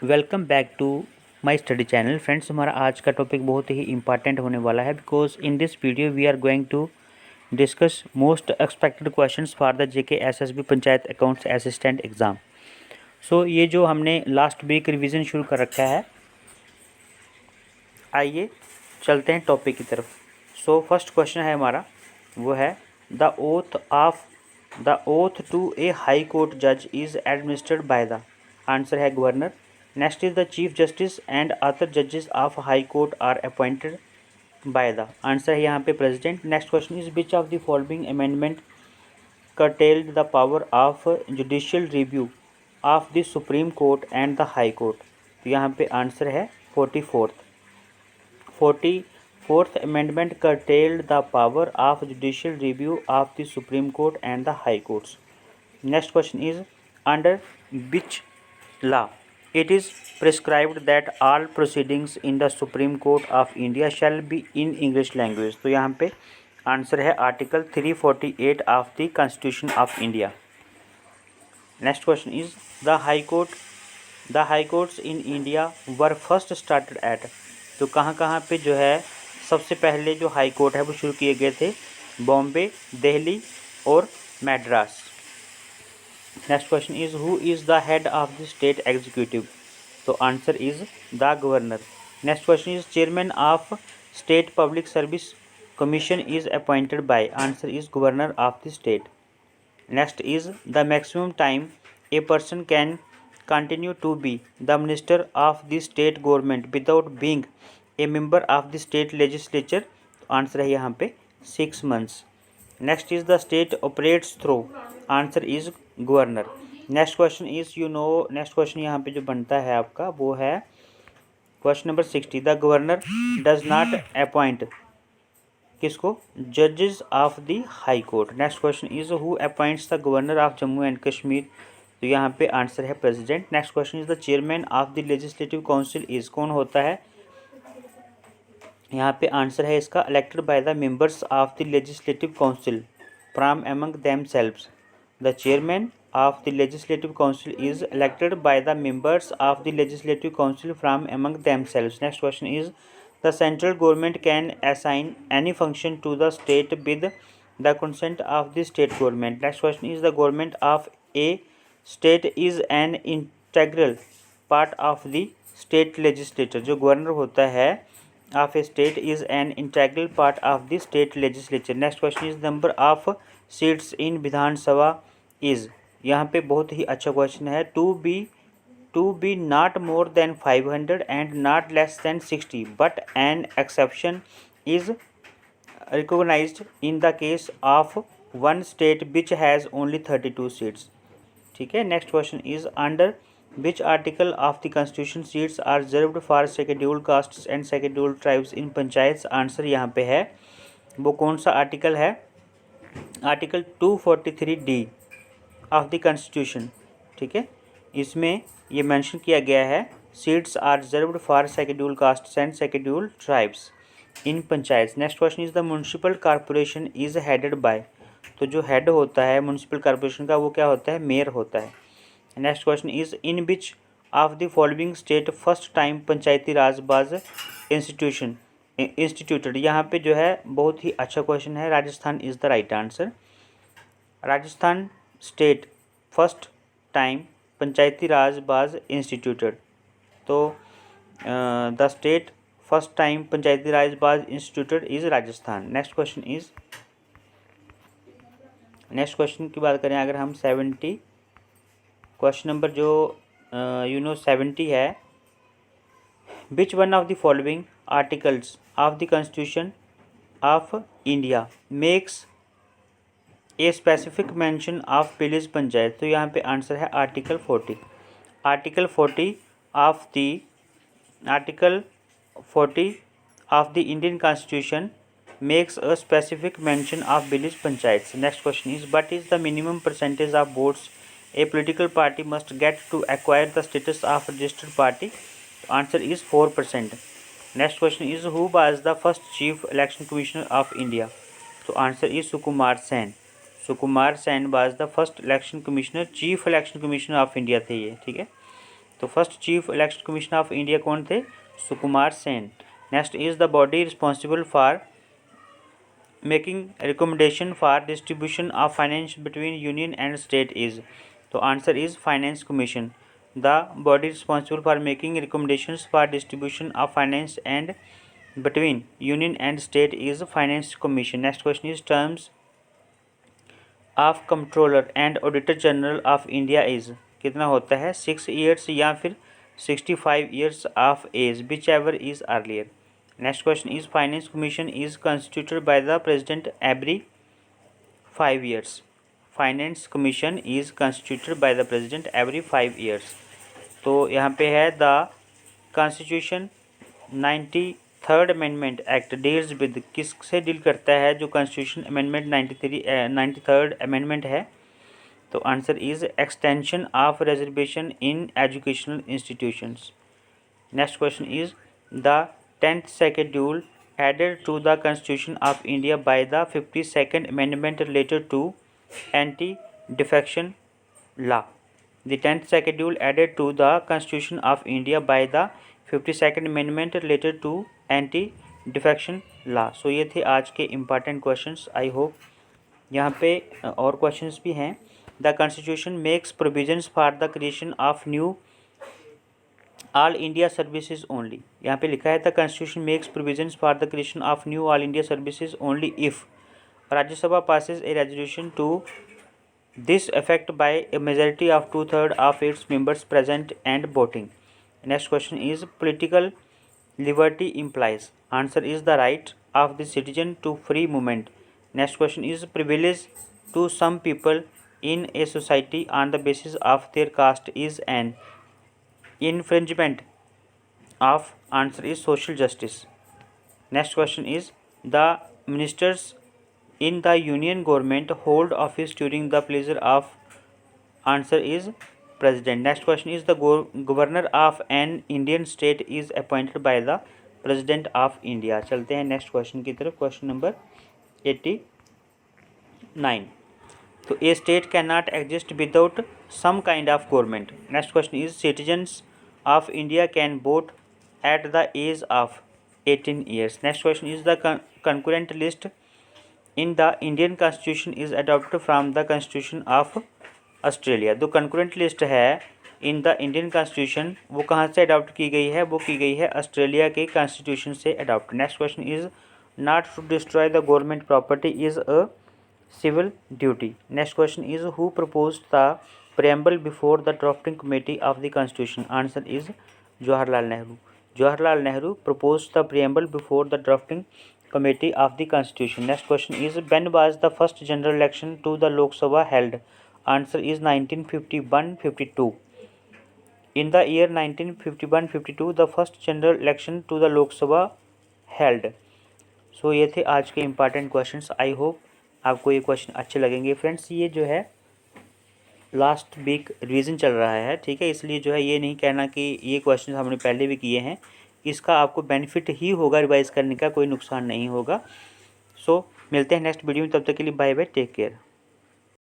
Welcome back to my study channel. Friends, हमारा आज का टॉपिक बहुत ही इंपॉर्टेंट होने वाला है because in this video we are going to discuss most expected questions for the JK SSB panchayat accounts assistant exam. So ये जो हमने लास्ट वीक रिवीजन शुरू कर रखा है, आइए चलते हैं टॉपिक की तरफ। सो फर्स्ट क्वेश्चन है हमारा, वो है the oath to a high court जज is administered by the. Answer है governor. Next is the chief justice and other जजेस of high court are appointed by the. Answer है यहाँ पे president. Next question is which of the following amendment curtailed the power of judicial review of the Supreme Court and the High Court। तो यहाँ पे answer है 44th amendment curtailed the power of judicial review of the Supreme Court and the High Courts। Next question is, under which law it is prescribed that all proceedings in the Supreme Court of India shall be in English language। तो यहाँ पे answer है article 348 of the constitution of India. Next question is the high courts in India were first started at. तो कहाँ पे जो है सबसे पहले जो हाई कोर्ट है वो शुरू किए गए थे? बॉम्बे, दिल्ली और Madras. Next question is who is the head of the state executive. तो answer is the governor. Next question is chairman of state public service commission is appointed by. Answer is governor of the state. Next is the maximum time a person can continue to be the minister of the state government without being a member of the state legislature. Answer है यहाँ पे 6 months. Next is the state operates through. Answer is governor. Next question is next question यहाँ पे जो बनता है आपका वो है question number 60। The governor does not appoint किसको? जजेस of the high court. Next question is who appoints the governor of Jammu and Kashmir. तो यहाँ पे आंसर है president. Next question is the chairman of the legislative council is. कौन होता है? यहाँ पे आंसर है इसका elected by the members of the legislative council from among themselves. The chairman of the legislative council is elected by the members of the legislative council from among themselves। Next question is the central government can assign any function to the state with the consent of the state government। Next question is the government of a state is an integral part of the state legislature। जो governor होता है of a state is an integral part of the state legislature। Next question is number of seats in Vidhan Sabha is। यहाँ पे बहुत ही अच्छा question है। To be not more than 500 and not less than 60 but an exception is recognised in the case of one state which has only 32 seats. ठीक है। Next question is under which article of the constitution seats are reserved for scheduled castes and scheduled tribes in panchayat. Answer यहाँ पे है वो कौन सा article है? Article 243D of the constitution. ठीक है, इसमें ये मेंशन किया गया है seats are reserved for scheduled castes and scheduled tribes in panchayat. Next question is the municipal corporation is headed by. तो जो हेड होता है म्यूनसिपल कॉर्पोरेशन का वो क्या होता है? मेयर होता है। Next question is in which of the following state first time panchayati raj was instituted. यहाँ पे जो है बहुत ही अच्छा क्वेश्चन है। Rajasthan is the right answer. Rajasthan state first time panchayati raj was instituted. तो the state first time panchayati raj was instituted is Rajasthan. Next question की बात करें अगर हम 70 क्वेश्चन नंबर जो 70 है, which one of the following articles of the constitution of India makes a specific mention of village panchayat. तो यहाँ पे आंसर है article 40। Article 40 of the Indian constitution makes a specific mention of village panchayat. Next question is what is the minimum percentage of votes a political party must get to acquire the status of registered party. Answer is 4%। Next question is who was the first chief election commissioner of India. तो answer is Sukumar Sen. Sukumar Sen was the first election commissioner, chief election commissioner of India थे ये। ठीक है। तो first chief election commissioner of India कौन थे? Sukumar Sen. Next is the body responsible for making recommendation for distribution of finance between union and state is, तो answer is finance commission. The body responsible for making recommendations for distribution of finance and between union and state is finance commission. Next question is terms of controller and auditor general of India is, कितना होता है? 6 years या फिर 65 years of age, whichever is earlier. Next question is finance commission is constituted by the president every 5 years. Finance commission is constituted by the president every 5 years. तो यहाँ पे है the constitution 93rd amendment act deals with, किससे deal करता है जो constitution amendment 93rd amendment है? तो answer is extension of reservation in educational institutions. Next question is the 10th schedule added to the Constitution of India by the 52nd Amendment related to anti-defection law. The 10th schedule added to the Constitution of India by the 52nd Amendment related to anti-defection law. So ये थे आज के important questions. I hope यहाँ पे और questions भी हैं. The Constitution makes provisions for the creation of new all India services only, यहाँ पे लिखा है the constitution makes provisions for the creation of new all India services only if Rajya Sabha passes a resolution to this effect by a majority of 2/3 of its members present and voting. Next question is political liberty implies, answer is the right of the citizen to free movement. Next question is privilege to some people in a society on the basis of their caste is an infringement of, answer is social justice. Next question is the ministers in the union government hold office during the pleasure of, answer is president. Next question is the governor of an Indian state is appointed by the president of India. चलते हैं next question की तरफ, question number 89। तो a state can not exist without some kind of government. Next question is citizens of India can vote at the age of 18 years. Next question is the concurrent list in the Indian Constitution is adopted from the Constitution of Australia. जो concurrent list है in the Indian Constitution वो कहाँ से adopt की गई है? वो की गई है ऑस्ट्रेलिया के कॉन्स्टिट्यूशन से adopt. Next question is not to destroy the government property is a civil duty. Next question is who proposed the preamble before the drafting committee of the constitution, answer is Jawaharlal Nehru. Jawaharlal Nehru proposed the preamble before the drafting committee of the constitution. Next question is when was the first general election to the Lok Sabha held, answer is 1951-52. In the year 1951-52 the first general election to the Lok Sabha held. So ये थे आज के important questions. I hope आपको ये question अच्छे लगेंगे friends. ये जो है लास्ट वीक रिवीजन चल रहा है, ठीक है, इसलिए जो है ये नहीं कहना कि ये क्वेश्चन हमने पहले भी किए हैं, इसका आपको बेनिफिट ही होगा रिवाइज करने का, कोई नुकसान नहीं होगा। सो मिलते हैं नेक्स्ट वीडियो में, तब तक के लिए बाय बाय, टेक केयर।